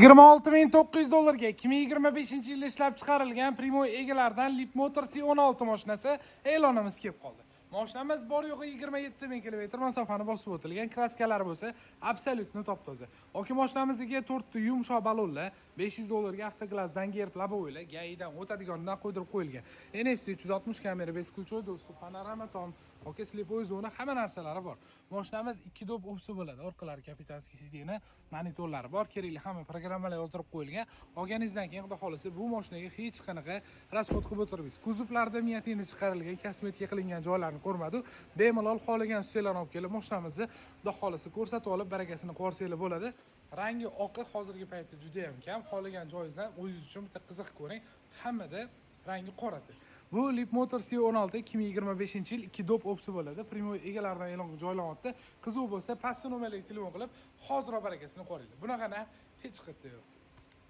$26.900 ga 2025-yilda ishlab chiqarilgan Primo egalaridan Leap Motors C16 mashinasi e'lonimiz kelib qoldi. Mashinamiz bor yo'g'i 27.000 km masofani bosib o'tilgan, kraskalari bo'lsa absolyutni top-toza. Yoki mashinamizga 4 ta yumshoq balonlar, $500 ga avtoglassdan gerb labovoylar, gaidan o'tadiganidan qo'ydirib qo'yilgan. NFC 360 kamera, beskulchoy do'sti, panorama tom, yoki slepoy zona, hamma narsalari bor. Mashinamiz 2 do'p opsiya bo'ladi. Orqalari kapitanskiy sidena, monitorlari bor, kerakli hamma programmalar yozdirib qo'yilgan. Olganingizdan keyin xudo xolasa bu mashinaga hech qanaqa rasxod qilib o'tirmaysiz. Kuzovlarda miniatyurni chiqarilgan, kosmetika qilingan joylarni ko'rmadi. Bemalol xohlagan ustilarni olib kelib mashinamizni xudo xolasa ko'rsatib olib, barakasini ko'rsanglar bo'ladi. Rangi oqi hozirgi paytda juda ham kam. Xohlagan joyingizdan o'zingiz uchun bitta qiziq ko'ring. Hammada rangi qorasi. Bu Leap Motors C16 2025-yil 2 do'p opsiya bo'ladi. Primo egalaridan e'lon joylanyapti. Qiziq bo'lsa, pastda nomerga telefon qilib, hoziroq barakasini ko'ringlar. Bunaqana hech qayerda yo'q.